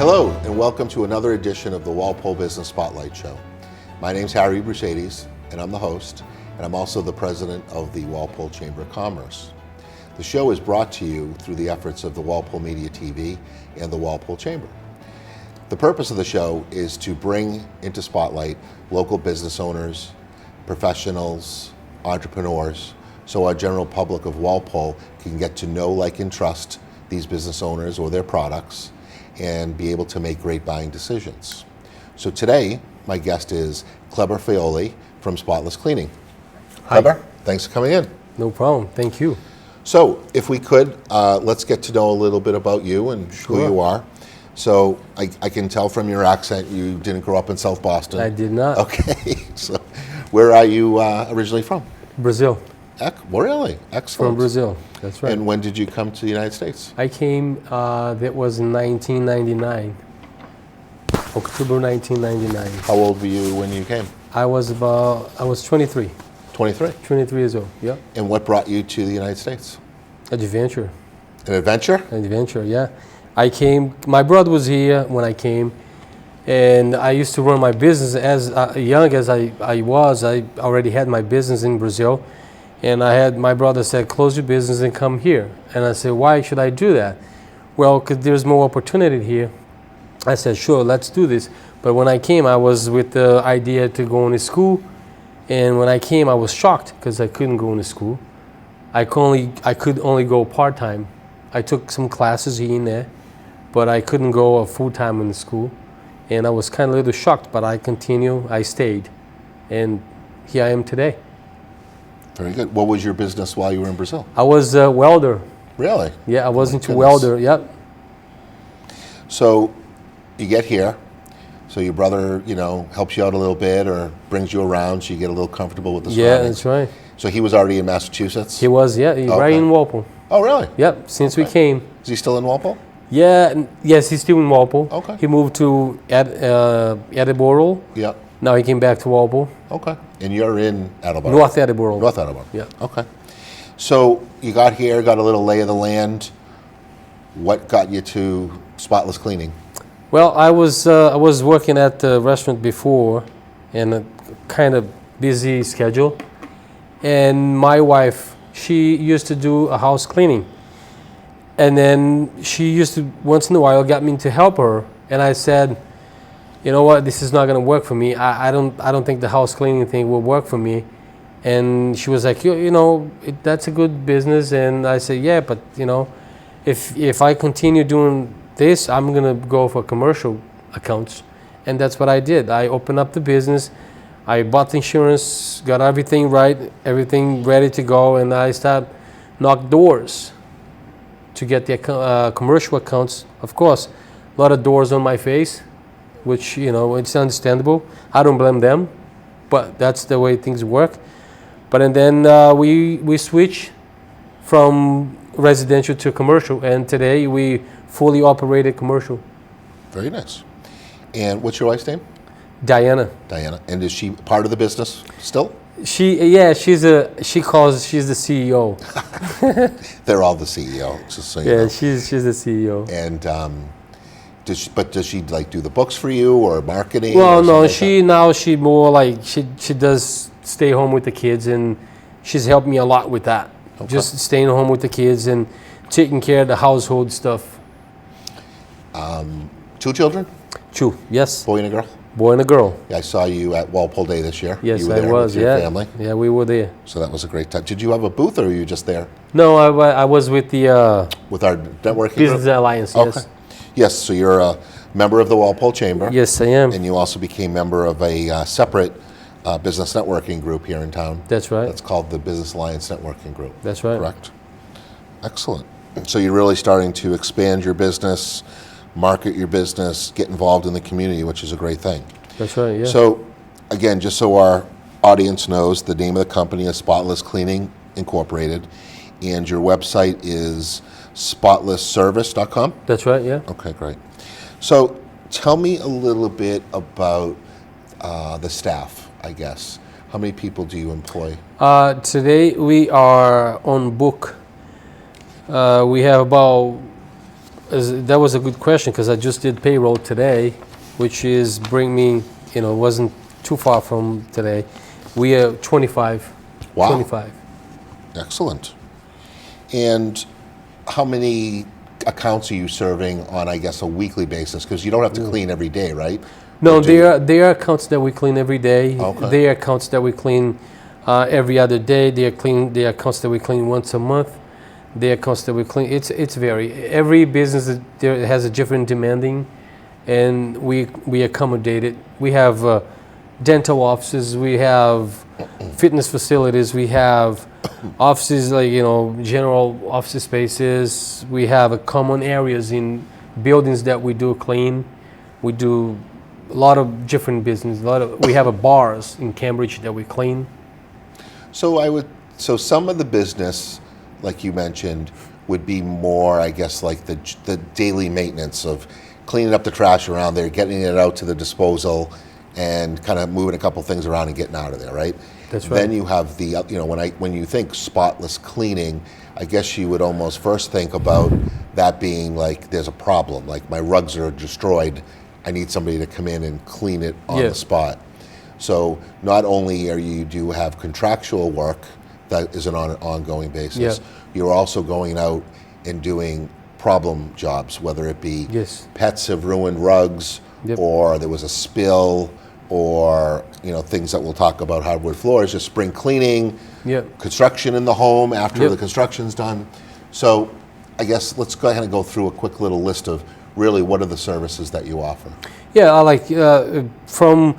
Hello, and welcome to another edition of the Walpole Business Spotlight Show. My name's Harry Brusadis, and I'm the host, and I'm also the president of the Walpole Chamber of Commerce. The show is brought to you through the efforts of the Walpole Media TV and the Walpole Chamber. The purpose of the show is to bring into spotlight local business owners, professionals, entrepreneurs, so our general public of Walpole can get to know, like, and trust these business owners or their products and be able to make great buying decisions. So today, my guest is Kleber Fioli from Spotless Cleaning. Hi. Kleber, thanks for coming in. No problem. Thank you. So if we could, let's get to know a little bit about you and who you are. So I can tell from your accent you didn't grow up in South Boston. I did not. Okay. So where are you originally from? Brazil. Really? Excellent. From Brazil. That's right. And when did you come to the United States? I came, that was in 1999. October 1999. How old were you when you came? I was 23. 23. 23 years old, yeah. And what brought you to the United States? Adventure. An adventure? Adventure, yeah. I came, my brother was here when I came, and I used to run my business as young as I was. I already had my business in Brazil, and my brother said, close your business and come here. And I said, why should I do that? Well, because there's more opportunity here. I said, sure, let's do this. But when I came, I was with the idea to go into school. And when I came, I was shocked because I couldn't go into school. I could only go part-time. I took some classes here and there, but I couldn't go full-time in the school. And I was kind of a little shocked, but I stayed. And here I am today. Very good. What was your business while you were in Brazil? I was a welder. Really? Yeah, I was into welder, yep. So you get here. So your brother, helps you out a little bit or brings you around so you get a little comfortable with the surroundings. Yeah, that's right. So he was already in Massachusetts? He was, yeah, right in Walpole. Oh, really? Yep, since we came. Is he still in Walpole? Yeah, yes, he's still in Walpole. Okay. He moved to Attleboro. Yeah. Now he came back to Walpole. Okay. And you're in Attleboro? North Attleboro. North Attleboro. Yeah. Okay. So you got here, got a little lay of the land. What got you to Spotless Cleaning? Well, I was working at the restaurant before, in a kind of busy schedule, and my wife, she used to do a house cleaning, and then she used to once in a while get me to help her, and I said, you know what, this is not going to work for me. I don't think the house cleaning thing will work for me. And she was like, that's a good business, and I said, yeah, but if I continue doing this, I'm going to go for commercial accounts. And that's what I did. I opened up the business. I bought the insurance, got everything right, everything ready to go, and I started knock doors to get the commercial accounts. Of course, a lot of doors on my face, which, it's understandable. I don't blame them, but that's the way things work. And then we switched from residential to commercial, and today we fully operated commercial. Very nice. And what's your wife's name? Diana. Diana. And is she part of the business still? She's the CEO. They're all the CEO, just so you know. Yeah, she's the CEO. And does she like do the books for you or marketing? Well, or no, she more like she does stay home with the kids, and she's helped me a lot with that. Okay. Just staying home with the kids and taking care of the household stuff. 2 children? 2, yes. Boy and a girl? Boy and a girl. Yeah, I saw you at Walpole Day this year. Yes, you were I there was. With your family. Yeah, we were there. So that was a great time. Did you have a booth, or were you just there? No, I was with the with our networking Business group? Alliance. Okay. Yes. Yes. So you're a member of the Walpole Chamber. Yes, I am. And you also became member of a separate business networking group here in town. That's right. That's called the Business Alliance Networking Group. That's right. Correct. Excellent. So you're really starting to expand your business, market your business, get involved in the community, which is a great thing. That's right, yeah. So, again, just so our audience knows, the name of the company is Spotless Cleaning Incorporated, and your website is spotlessservice.com? That's right, yeah. Okay, great. So, tell me a little bit about the staff, I guess. How many people do you employ? Today we are on book. We have about That was a good question because I just did payroll today, which is bring me, wasn't too far from today. We are 25. Wow. 25. Excellent. And how many accounts are you serving on, I guess, a weekly basis? Because you don't have to clean every day, right? No, Or do you? there are accounts that we clean every day. Okay. There are accounts that we clean every other day. There are accounts that we clean once a month. There are accounts that we clean. It's vary. Every business there has a different demanding, and we accommodate it. We have dental offices. We have fitness facilities. We have offices like general office spaces. We have common areas in buildings that we do clean. We do a lot of different business. We have a bars in Cambridge that we clean. So some of the business, like you mentioned, would be more, I guess, like the daily maintenance of cleaning up the trash around there, getting it out to the disposal, and kind of moving a couple things around and getting out of there, right? That's right. Then you have the, when you think spotless cleaning, I guess you would almost first think about that being like there's a problem, like my rugs are destroyed, I need somebody to come in and clean it on Yeah. the spot. So not only do you have contractual work that is on an ongoing basis, Yeah. you're also going out and doing problem jobs, whether it be Yes. pets have ruined rugs, Yep. or there was a spill, or things that we'll talk about, hardwood floors, just spring cleaning, Yep. construction in the home after Yep. the construction's done. So I guess let's go ahead and go through a quick little list of really what are the services that you offer. Yeah, I like from.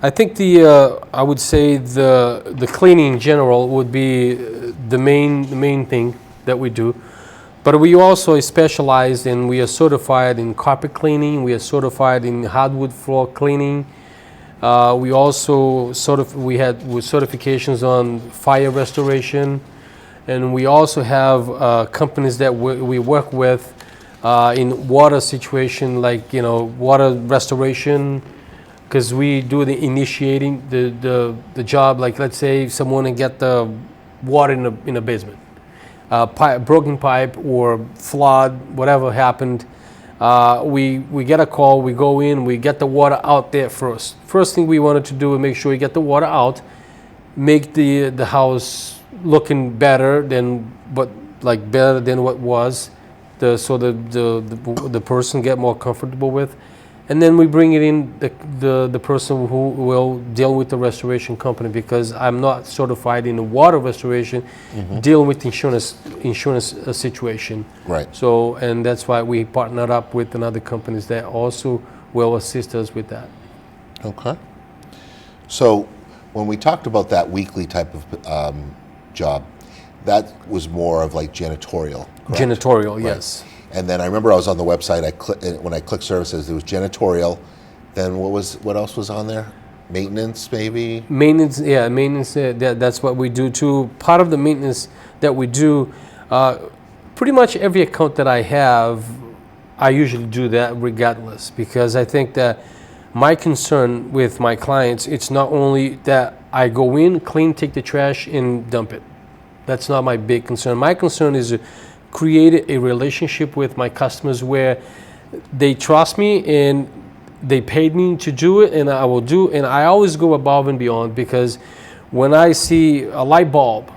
I think I would say the cleaning in general would be the main thing that we do, but we also specialize in. We are certified in carpet cleaning. We are certified in hardwood floor cleaning. We also we had with certifications on fire restoration, and we also have companies that we work with in water situation, like water restoration, because we do the initiating the job. Like let's say someone and get the water in a basement, broken pipe or flood, whatever happened. We get a call, we go in, we get the water out there first. First thing we wanted to do is make sure we get the water out, make the house looking better than what was, so the person get more comfortable with. And then we bring it in the person who will deal with the restoration company, because I'm not certified in the water restoration, deal with insurance situation. Right. So, and that's why we partnered up with another companies that also will assist us with that. Okay. So when we talked about that weekly type of job, that was more of like janitorial, correct? Janitorial, Right. yes. And then I remember I was on the website. When I clicked services, there was janitorial. Then what else was on there? Maintenance, maybe. Maintenance, yeah, maintenance. That's what we do too. Part of the maintenance that we do, pretty much every account that I have, I usually do that regardless, because I think that my concern with my clients, it's not only that I go in, clean, take the trash, and dump it. That's not my big concern. My concern is create a relationship with my customers where they trust me and they paid me to do it, and I will do. And I always go above and beyond, because when I see a light bulb,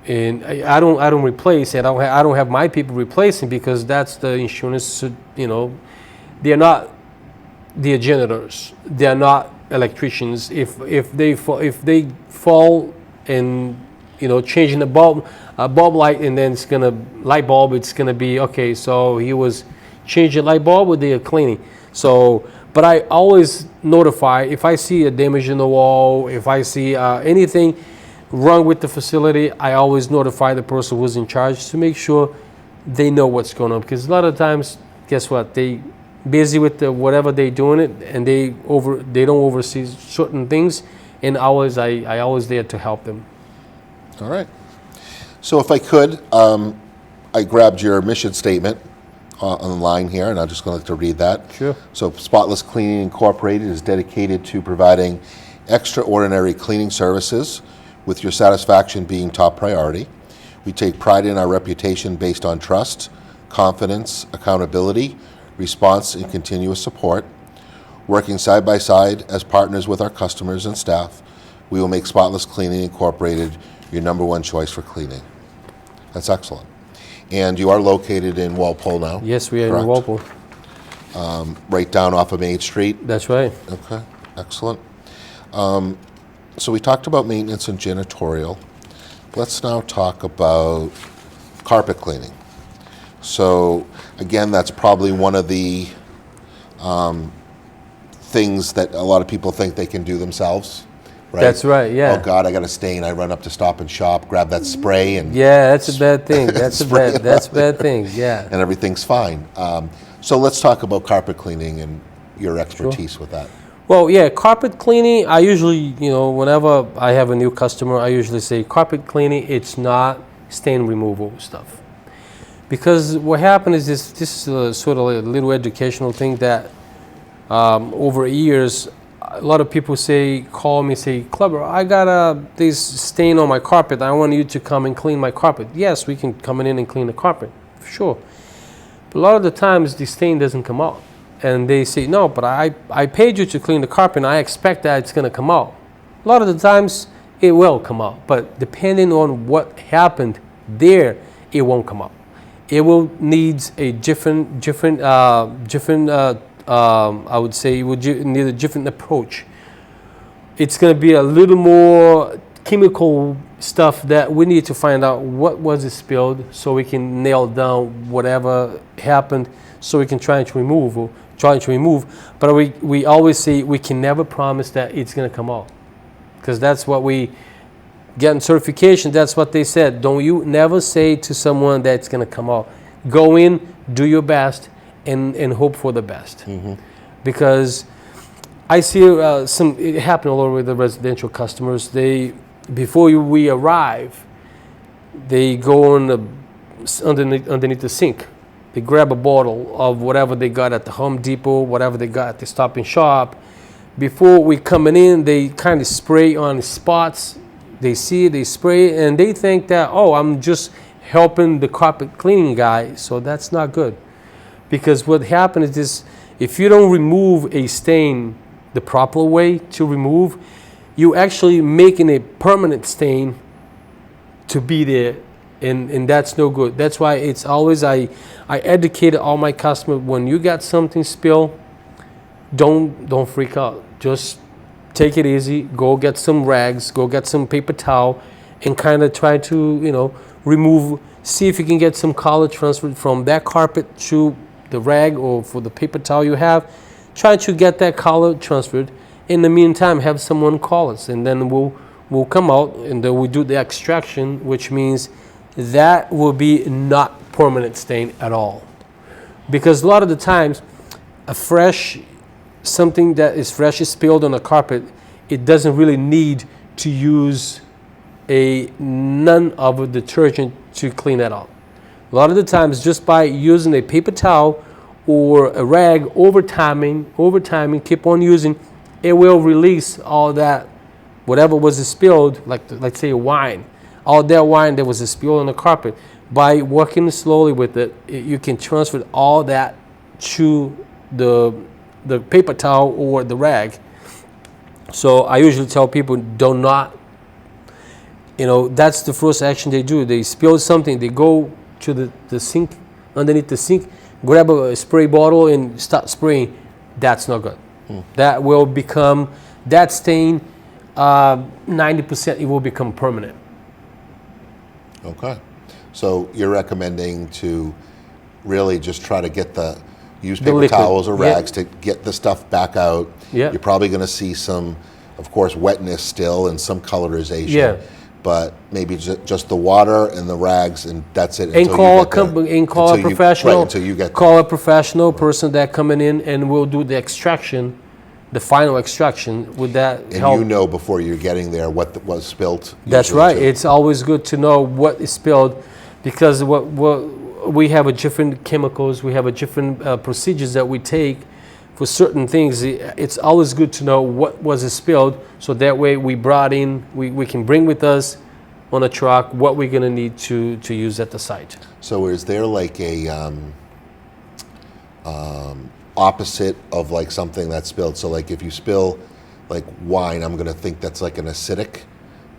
and I don't replace it. I don't have my people replacing, because that's the insurance. They're not. They're janitors. They're not electricians. If they fall and changing the bulb light, and then it's gonna light bulb, it's gonna be okay. So he was changing light bulb, or they are cleaning. So, but I always notify if I see a damage in the wall, if I see anything wrong with the facility. I always notify the person who's in charge to make sure they know what's going on. Because a lot of times, guess what? They busy with whatever they're doing it, and they don't oversee certain things. And I always there to help them. All right. So if I could, I grabbed your mission statement online here, and I'm just going to read that. Sure. So Spotless Cleaning Incorporated is dedicated to providing extraordinary cleaning services, with your satisfaction being top priority. We take pride in our reputation based on trust, confidence, accountability, response, and continuous support. Working side by side as partners with our customers and staff, we will make Spotless Cleaning Incorporated your #1 choice for cleaning. That's excellent. And you are located in Walpole now? Yes, we are correct? in Walpole. Right down off of Main Street? That's right. Okay, excellent. So we talked about maintenance and janitorial. Let's now talk about carpet cleaning. So again, that's probably one of the things that a lot of people think they can do themselves, right? That's right, yeah. Oh God, I got a stain. I run up to Stop and Shop, grab that spray, and Yeah, that's a bad thing. That's a bad thing. Yeah. and everything's fine. So let's talk about carpet cleaning and your expertise with that. Well, yeah, carpet cleaning, I usually, whenever I have a new customer, I usually say carpet cleaning, it's not stain removal stuff. Because what happened is this is a sort of a little educational thing that over years, a lot of people call me, say, Kleber, I got this stain on my carpet. I want you to come and clean my carpet. Yes, we can come in and clean the carpet, for sure. But a lot of the times, the stain doesn't come out. And they say, no, but I paid you to clean the carpet, and I expect that it's going to come out. A lot of the times, it will come out. But depending on what happened there, it won't come out. It will need a different I would say it would need a different approach. It's going to be a little more chemical stuff that we need to find out what was it spilled so we can nail down whatever happened so we can try to remove. But we always say we can never promise that it's going to come out, because that's what we get in certification. That's what they said. Don't you never say to someone that it's going to come out. Go in, do your best, and hope for the best. Mm-hmm. Because I see it happen all over with the residential customers. Before we arrive, they go underneath the sink. They grab a bottle of whatever they got at the Home Depot, whatever they got at the Stop and Shop. Before we coming in, they kind of spray on spots. They see it, they spray, and they think that, oh, I'm just helping the carpet cleaning guy. So that's not good. Because what happens is this: if you don't remove a stain the proper way to remove, you actually making a permanent stain to be there, and that's no good. That's why it's always I educate all my customers, when you got something spill, don't freak out. Just take it easy. Go get some rags. Go get some paper towel, and kind of try to remove. See if you can get some color transferred from that carpet to the rag or for the paper towel you have. Try to get that color transferred. In the meantime, have someone call us, and then we'll come out and then we do the extraction, which means that will be not permanent stain at all. Because a lot of the times, something that is fresh is spilled on a carpet, it doesn't really need to use none of a detergent to clean that out. A lot of the times, just by using a paper towel or a rag, over timing, keep on using, it will release all that, whatever was spilled, like say wine, all that wine that was spilled on the carpet. By working slowly with it, you can transfer all that to the paper towel or the rag. So I usually tell people, do not, that's the first action they do. They spill something, they go to the sink, underneath the sink, grab a spray bottle and start spraying. That's not good. That will become, that stain, 90% it will become permanent. Okay. So you're recommending to really just try to use paper towels or rags to get the stuff back out. Yeah. You're probably going to see some, of course, wetness still and some colorization. Yeah. But maybe just the water and the rags, and that's it. And call a professional. Until you get call a professional person that coming in and will do the extraction, the final extraction. Would that help? And before you're getting there what was spilled. That's right. Too. It's always good to know what is spilled, because what we have a different chemicals, we have a different procedures that we take for certain things. It's always good to know what was spilled, so that way we can bring with us on a truck what we're going to need to use at the site. So is there like a opposite of like something that's spilled? So like if you spill like wine, I'm going to think that's like an acidic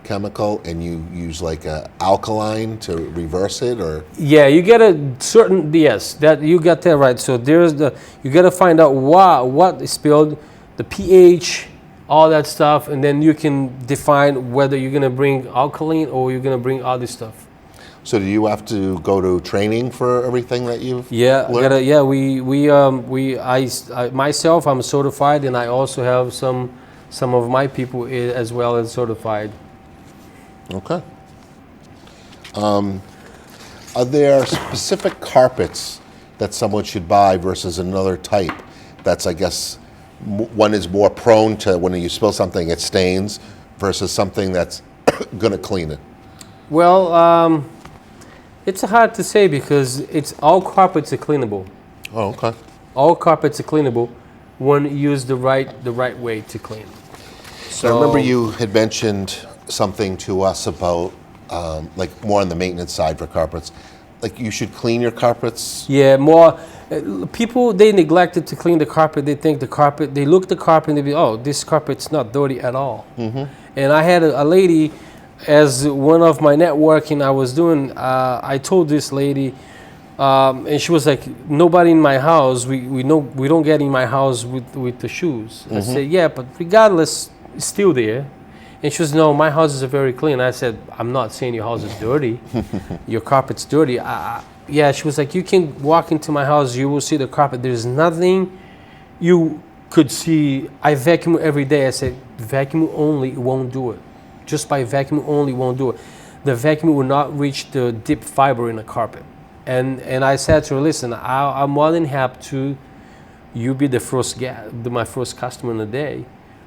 chemical, and you use like a alkaline to reverse it, or? Yeah, you get a certain, yes, that you got that right. So there's you got to find out what is spilled, the pH, all that stuff, and then you can define whether you're going to bring alkaline or you're going to bring other stuff. So do you have to go to training for everything that you've Yeah, learned? I myself, I'm certified, and I also have some of my people as well as certified. Okay. Are there specific carpets that someone should buy versus another type that's, I guess, one is more prone to when you spill something it stains versus something that's going to clean it? Well, it's hard to say because all carpets are cleanable. Oh, okay. All carpets are cleanable when you use the right way to clean. So I remember you had mentioned something to us about like more on the maintenance side for carpets. Like you should clean your carpets. Yeah, more people, they neglected to clean the carpet. They think the carpet, they look at the carpet and they be, oh, this carpet's not dirty at all. Mm-hmm. And I had a lady, as one of my networking I was doing, I told this lady, and she was like, nobody in my house, we don't get in my house with the shoes. Mm-hmm. I said, yeah, but regardless, it's still there. And she was, no, my house is very clean. I said, I'm not saying your house is dirty. Your carpet's dirty. Yeah, she was like, you can walk into my house, you will see the carpet. There's nothing you could see. I vacuum every day. I said, vacuum only won't do it. Just by vacuum only won't do it. The vacuum will not reach the deep fiber in the carpet. And I said to her, listen, I'm more than happy to you be the first my first customer in the day.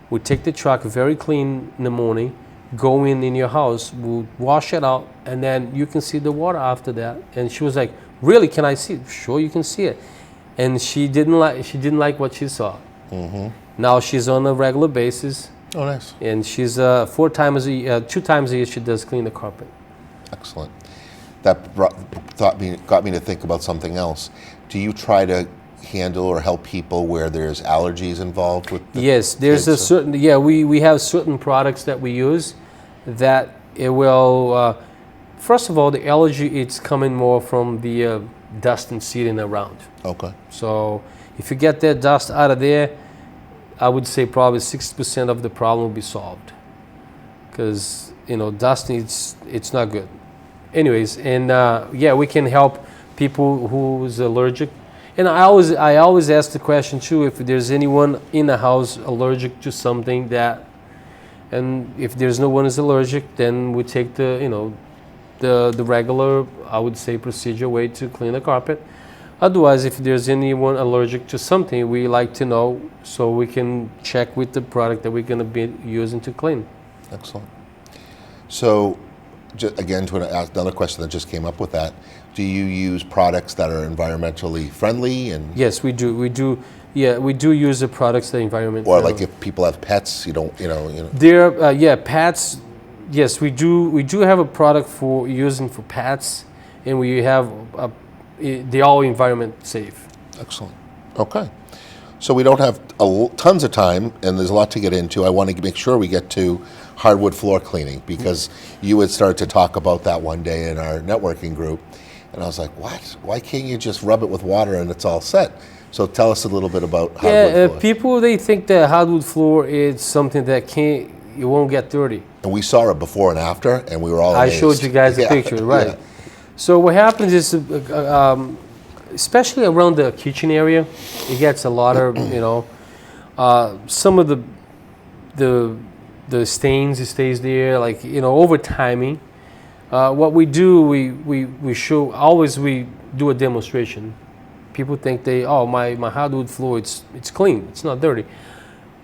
We take the truck very clean in the morning, go in your house, we'll wash it out, and then you can see the water after that. And she was like, really, can I see it? Sure, you can see it. And she didn't like what she saw. Mm-hmm. Now she's on a regular basis. Oh, nice. And she's 2 times a year she does clean the carpet. Excellent. That got me to think about something else. Do you try to handle or help people where there's allergies involved with the Yes, there's a certain, we have certain products that we use that it will, first of all, the allergy, it's coming more from the dust and sitting around. Okay. So if you get that dust out of there, I would say probably 60% of the problem will be solved. Because, dust, it's not good. Anyways, and we can help people who's allergic. And I always ask the question too, if there's anyone in the house allergic to something that, and if there's no one is allergic, then we take the regular, I would say, procedure way to clean the carpet. Otherwise, if there's anyone allergic to something, we like to know so we can check with the product that we're going to be using to clean. Excellent. So, again, to another question that just came up with that, do you use products that are environmentally friendly? And yes, we do. We do use the products that are environmentally or friendly. like if people have pets, you don't. There, pets. Yes, we do. We do have a product for using for pets, and we have they all environment safe. Excellent. Okay. So we don't have tons of time, and there's a lot to get into. I want to make sure we get to hardwood floor cleaning because you had started to talk about that one day in our networking group. And I was like, what? Why can't you just rub it with water and it's all set? So tell us a little bit about hardwood floor. People, they think that hardwood floor is something that it won't get dirty. And we saw it before and after, and we were all amazed. I showed you guys a picture, right? Yeah. So what happens is, especially around the kitchen area, it gets a lot of, some of the stains, it stays there, like, over timing. What we do, we show, always we do a demonstration. People think my hardwood floor, it's clean, it's not dirty.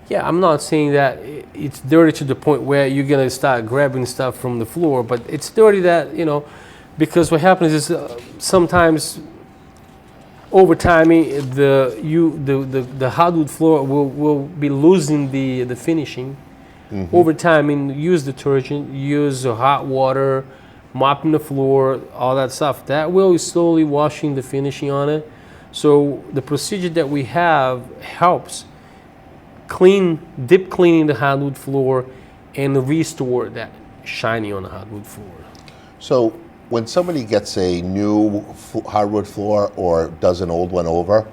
Yeah, I'm not saying that it's dirty to the point where you're gonna start grabbing stuff from the floor, but it's dirty that, because what happens is sometimes over time the hardwood floor will be losing the finishing, Over time, I mean, use detergent, use hot water, mopping the floor, all that stuff. That will slowly washing the finishing on it. So the procedure that we have helps deep cleaning the hardwood floor and restore that shiny on the hardwood floor. So when somebody gets a new hardwood floor or does an old one over,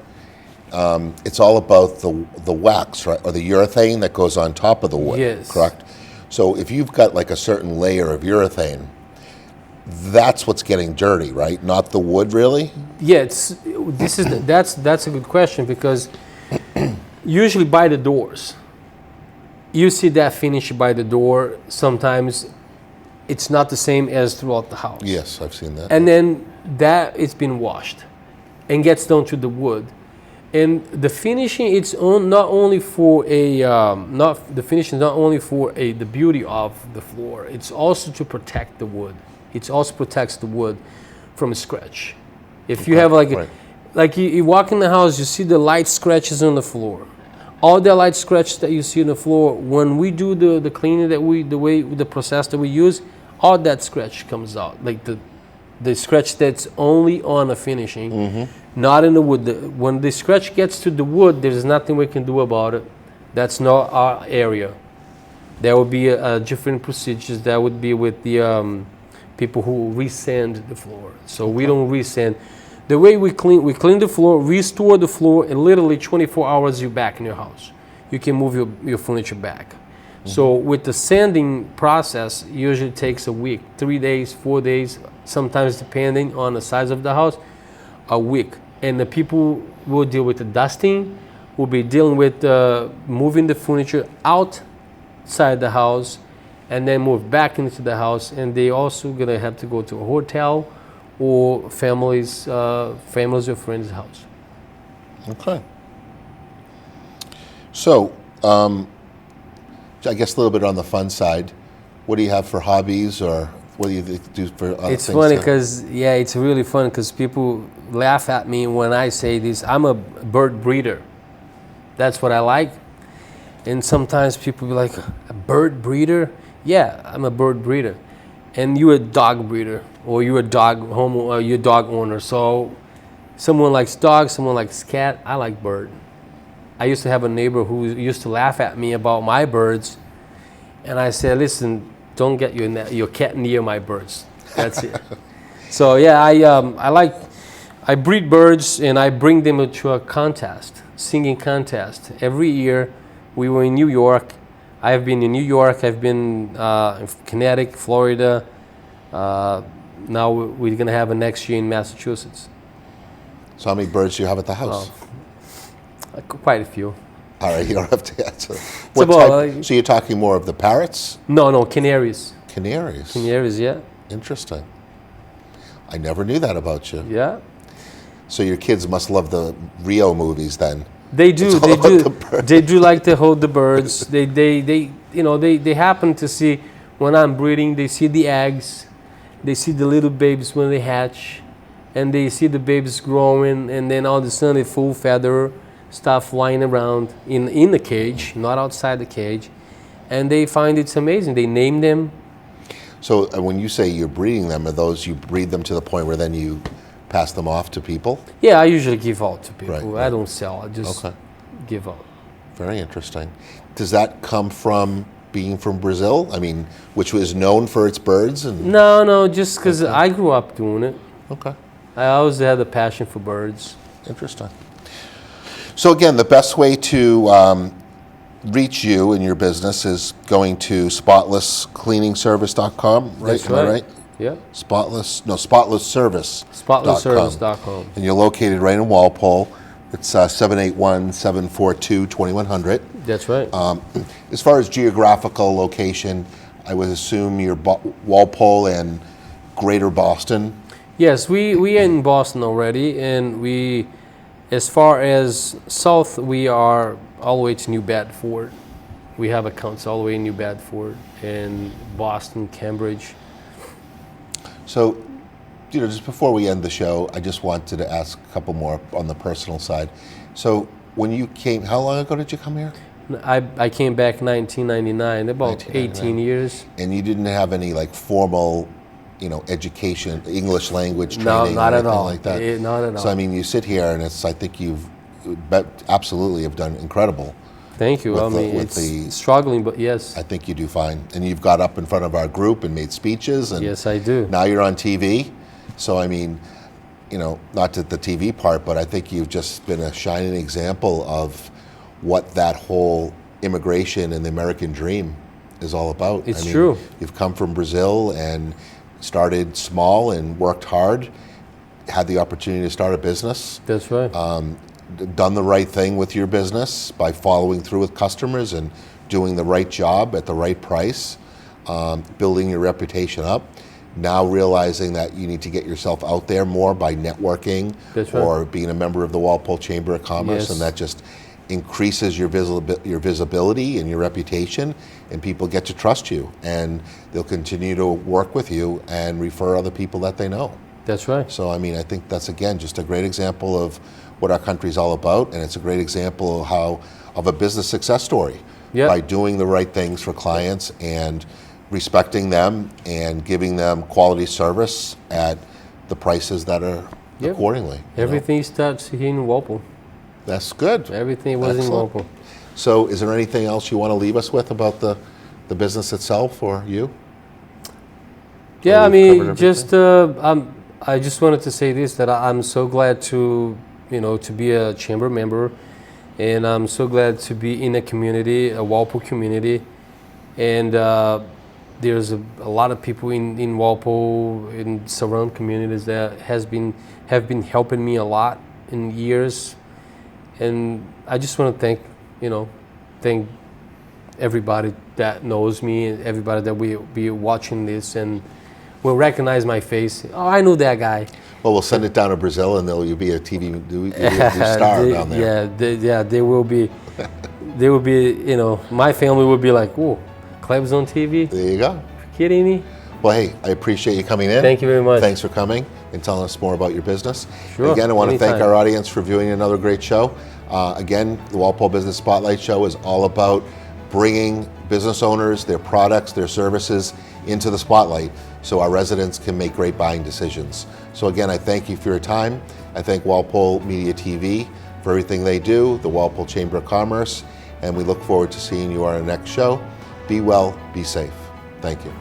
it's all about the wax, right, or the urethane that goes on top of the wood. Yes. Correct. So if you've got like a certain layer of urethane, that's what's getting dirty, right? Not the wood, really. Yeah, that's a good question, because usually by the doors, you see that finish by the door. Sometimes it's not the same as throughout the house. Yes, I've seen that. And then that it's been washed and gets down to the wood. And the finishing, not only for the beauty of the floor. It's also to protect the wood. It also protects the wood from a scratch. If you have like you walk in the house, you see the light scratches on the floor. All the light scratches that you see on the floor, when we do the cleaning the process that we use, all that scratch comes out. Like the scratch that's only on the finishing, not in the wood. When the scratch gets to the wood, there's nothing we can do about it. That's not our area. There will be different procedures. That would be with the people who resand the floor. So we don't resand. The way we clean the floor, restore the floor, and literally 24 hours you're back in your house. You can move your furniture back. So with the sanding process, usually takes a week, 3 days, 4 days, sometimes depending on the size of the house, a week. And the people will deal with the dusting, will be dealing with moving the furniture outside the house, and then move back into the house. And they also gonna have to go to a hotel or families or friends' house. Okay. So, I guess a little bit on the fun side. What do you have for hobbies, or what do you do for other things? It's funny because, it's really fun because people laugh at me when I say this. I'm a bird breeder. That's what I like. And sometimes people be like, a bird breeder? Yeah, I'm a bird breeder. And you're a dog breeder, or you're a dog owner. So someone likes dogs, someone likes cat. I like bird. I used to have a neighbor who used to laugh at me about my birds, and I said, listen, don't get your cat near my birds. That's it. So I breed birds, and I bring them to a contest, singing contest. Every year we were in New York. I have been in New York, I've been in Connecticut, Florida. Now we're going to have a next year in Massachusetts. So how many birds do you have at the house? Quite a few. All right, you don't have to answer. So you're talking more of the parrots? No, canaries. Canaries? Canaries, yeah. Interesting. I never knew that about you. Yeah. So your kids must love the Rio movies then. They do. They do like to hold the birds. They happen to see when I'm breeding. They see the eggs. They see the little babies when they hatch, and they see the babies growing, and then all of a sudden they full feather, stuff flying around in the cage, not outside the cage, and they find it's amazing. They name them. So when you say you're breeding them, are those you breed them to the point where then you pass them off to people? Yeah, I usually give out to people. Right. I don't sell. I just give out. Very interesting. Does that come from being from Brazil? I mean, which was known for its birds? And No, just because I grew up doing it. Okay. I always had a passion for birds. Interesting. So again, the best way to reach you in your business is going to spotlesscleaningservice.com, right? That's Am I right? Yeah. Spotlessservice. Spotlessservice.com. And you're located right in Walpole. It's 781-742-2100. That's right. As far as geographical location, I would assume you're Walpole and Greater Boston. Yes, we are in Boston already, and as far as south, we are all the way to New Bedford. We have accounts all the way in New Bedford and Boston, Cambridge. So, just before we end the show, I just wanted to ask a couple more on the personal side. So, when you came, how long ago did you come here? I came back 1999, about 18 1999. years. And you didn't have any like formal, education, English language No, training not or at anything all. like that? Not at all. So I mean, you sit here and I think you've absolutely have done incredible. Thank you. with I the- mean, with it's the- struggling, but yes. I think you do fine. And you've got up in front of our group and made speeches, and Yes, I do. now you're on TV. So I mean, not to the TV part, but I think you've just been a shining example of what that whole immigration and the American dream is all about. It's true. You've come from Brazil and started small and worked hard, had the opportunity to start a business, That's right. done the right thing with your business by following through with customers and doing the right job at the right price, building your reputation up. Now realizing that you need to get yourself out there more by networking. That's right. Or being a member of the Walpole Chamber of Commerce, Yes. and that just increases your visibility and your reputation, and people get to trust you, and they'll continue to work with you and refer other people that they know. That's right. So I mean, I think that's again just a great example of what our country's all about, and it's a great example of a business success story. Yep. By doing the right things for clients and respecting them and giving them quality service at the prices that are Yep. accordingly. Everything starts here in Walpole. That's good. Everything was in Excellent. Walpole. So is there anything else you want to leave us with about the business itself or you? Yeah, I we've covered mean, everything? just I just wanted to say this, that I'm so glad to to be a chamber member, and I'm so glad to be in a community, a Walpole community, and there's a lot of people in Walpole, in surround communities that have been helping me a lot in years, and I just want to thank everybody that knows me, and everybody that will be watching this and will recognize my face. Oh, I know that guy. Well, we'll send it down to Brazil, and you'll be a TV you'll be a star down there. Yeah, they will be. They will be. My family will be like, "Oh, Kleb's on TV? There you go. You kidding me?" Well, hey, I appreciate you coming in. Thank you very much. Thanks for coming and telling us more about your business. Sure, Again, I want to thank anytime. our audience for viewing another great show. Again, the Walpole Business Spotlight Show is all about bringing business owners, their products, their services into the spotlight so our residents can make great buying decisions. So again, I thank you for your time. I thank Walpole Media TV for everything they do, the Walpole Chamber of Commerce, and we look forward to seeing you on our next show. Be well, be safe. Thank you.